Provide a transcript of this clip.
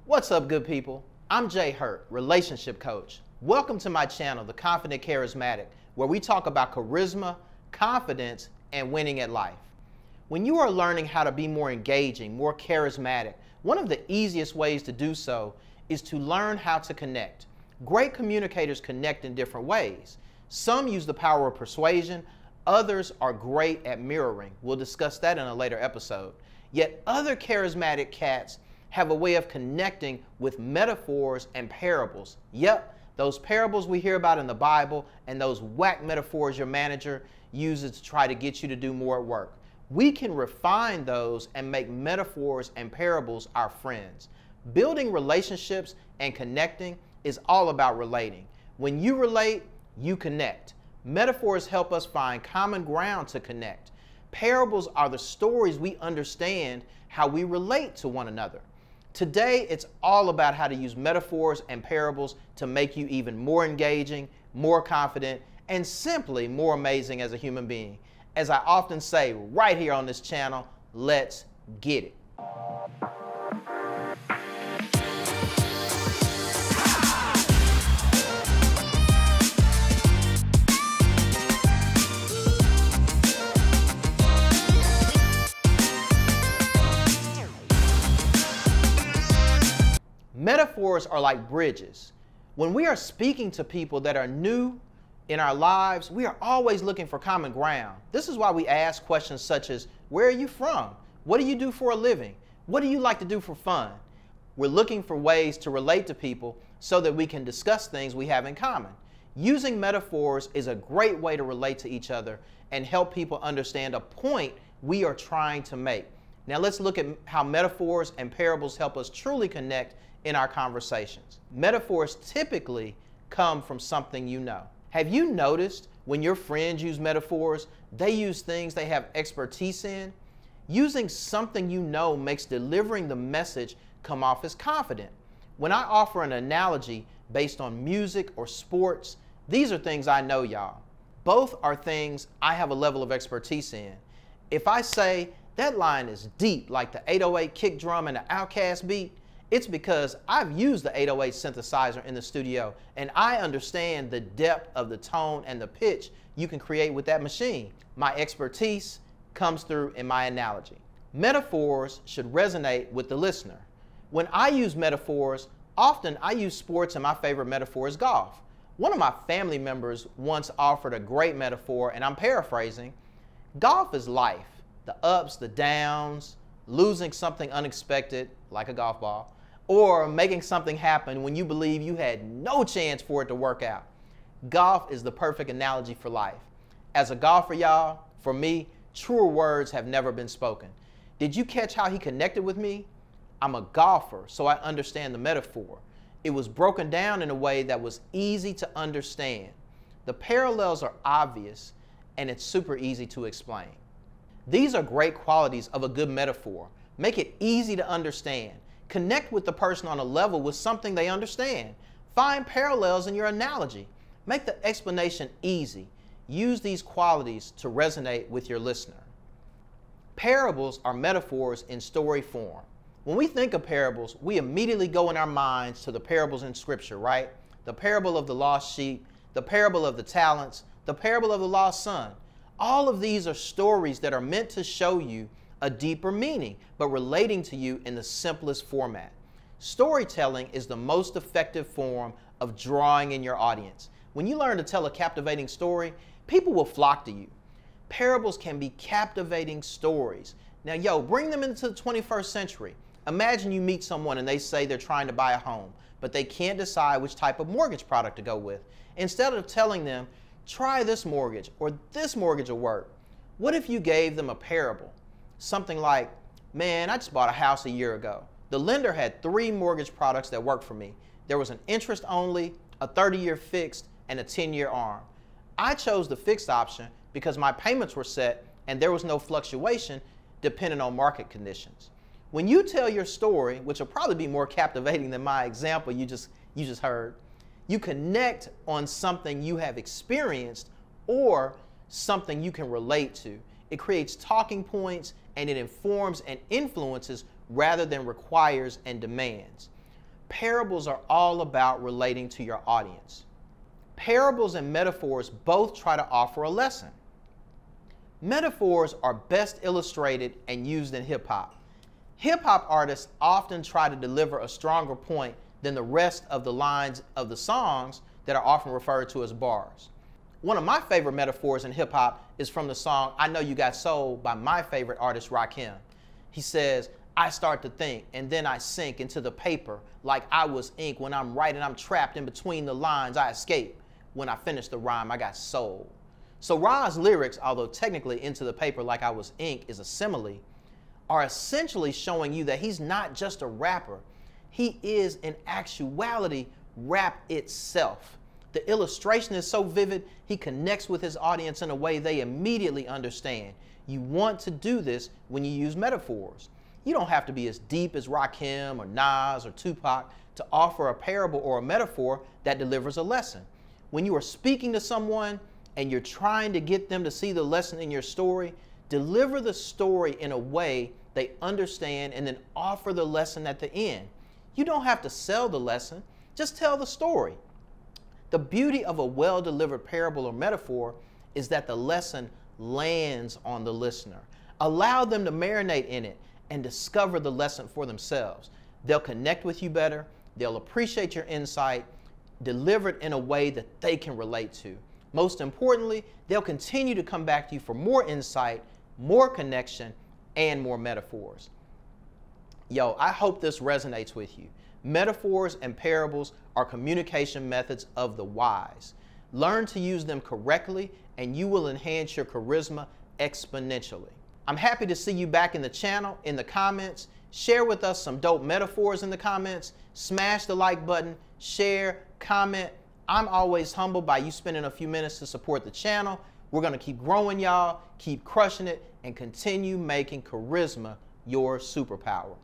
What's up, good people? I'm Jay Hurt, relationship coach. Welcome to my channel, The Confident Charismatic, where we talk about charisma, confidence, and winning at life. When you are learning how to be more engaging, more charismatic, one of the easiest ways to do so is to learn how to connect. Great communicators connect in different ways. Some use the power of persuasion, others are great at mirroring. We'll discuss that in a later episode. Yet other charismatic cats have a way of connecting with metaphors and parables. Yep, those parables we hear about in the Bible and those whack metaphors your manager uses to try to get you to do more at work. We can refine those and make metaphors and parables our friends. Building relationships and connecting is all about relating. When you relate, you connect. Metaphors help us find common ground to connect. Parables are the stories we understand how we relate to one another. Today, it's all about how to use metaphors and parables to make you even more engaging, more confident, and simply more amazing as a human being. As I often say right here on this channel, let's get it. Metaphors are like bridges. When we are speaking to people that are new in our lives, we are always looking for common ground. This is why we ask questions such as, where are you from? What do you do for a living? What do you like to do for fun? We're looking for ways to relate to people so that we can discuss things we have in common. Using metaphors is a great way to relate to each other and help people understand a point we are trying to make. Now let's look at how metaphors and parables help us truly connect in our conversations. Metaphors typically come from something you know. Have you noticed when your friends use metaphors, they use things they have expertise in? Using something you know makes delivering the message come off as confident. When I offer an analogy based on music or sports, these are things I know, y'all. Both are things I have a level of expertise in. If I say, that line is deep like the 808 kick drum and the Outkast beat, it's because I've used the 808 synthesizer in the studio and I understand the depth of the tone and the pitch you can create with that machine. My expertise comes through in my analogy. Metaphors should resonate with the listener. When I use metaphors, often I use sports and my favorite metaphor is golf. One of my family members once offered a great metaphor, and I'm paraphrasing. Golf is life, the ups, the downs, losing something unexpected like a golf ball, or making something happen when you believe you had no chance for it to work out. Golf is the perfect analogy for life. As a golfer, y'all, for me, truer words have never been spoken. Did you catch how he connected with me? I'm a golfer, so I understand the metaphor. It was broken down in a way that was easy to understand. The parallels are obvious, and it's super easy to explain. These are great qualities of a good metaphor. Make it easy to understand. Connect with the person on a level with something they understand. Find parallels in your analogy. Make the explanation easy. Use these qualities to resonate with your listener. Parables are metaphors in story form. When we think of parables, we immediately go in our minds to the parables in Scripture, right? The parable of the lost sheep, the parable of the talents, the parable of the lost son. All of these are stories that are meant to show you a deeper meaning, but relating to you in the simplest format. Storytelling is the most effective form of drawing in your audience. When you learn to tell a captivating story, people will flock to you. Parables can be captivating stories. Now, bring them into the 21st century. Imagine you meet someone and they say they're trying to buy a home, but they can't decide which type of mortgage product to go with. Instead of telling them, try this mortgage or this mortgage will work, what if you gave them a parable? Something like, man, I just bought a house a year ago. The lender had 3 mortgage products that worked for me. There was an interest only, a 30-year fixed, and a 10-year ARM. I chose the fixed option because my payments were set and there was no fluctuation depending on market conditions. When you tell your story, which will probably be more captivating than my example you just heard, you connect on something you have experienced or something you can relate to. It creates talking points and it informs and influences rather than requires and demands. Parables are all about relating to your audience. Parables and metaphors both try to offer a lesson. Metaphors are best illustrated and used in hip-hop. Hip-hop artists often try to deliver a stronger point than the rest of the lines of the songs that are often referred to as bars. One of my favorite metaphors in hip-hop is from the song I Know You Got Soul by my favorite artist, Rakim. He says, I start to think and then I sink into the paper like I was ink. When I'm writing, I'm trapped in between the lines. I escape. When I finish the rhyme, I got soul. So Ra's lyrics, although technically into the paper like I was ink is a simile, are essentially showing you that he's not just a rapper. He is, in actuality, rap itself. The illustration is so vivid, he connects with his audience in a way they immediately understand. You want to do this when you use metaphors. You don't have to be as deep as Rakim or Nas or Tupac to offer a parable or a metaphor that delivers a lesson. When you are speaking to someone and you're trying to get them to see the lesson in your story, deliver the story in a way they understand and then offer the lesson at the end. You don't have to sell the lesson, just tell the story. The beauty of a well-delivered parable or metaphor is that the lesson lands on the listener. Allow them to marinate in it and discover the lesson for themselves. They'll connect with you better, they'll appreciate your insight, deliver it in a way that they can relate to. Most importantly, they'll continue to come back to you for more insight, more connection, and more metaphors. Yo, I hope this resonates with you. Metaphors and parables are communication methods of the wise. Learn to use them correctly and you will enhance your charisma exponentially. I'm happy to see you back in the channel, in the comments. Share with us some dope metaphors in the comments. Smash the like button, share, comment. I'm always humbled by you spending a few minutes to support the channel. We're going to keep growing, y'all, keep crushing it, and continue making charisma your superpower.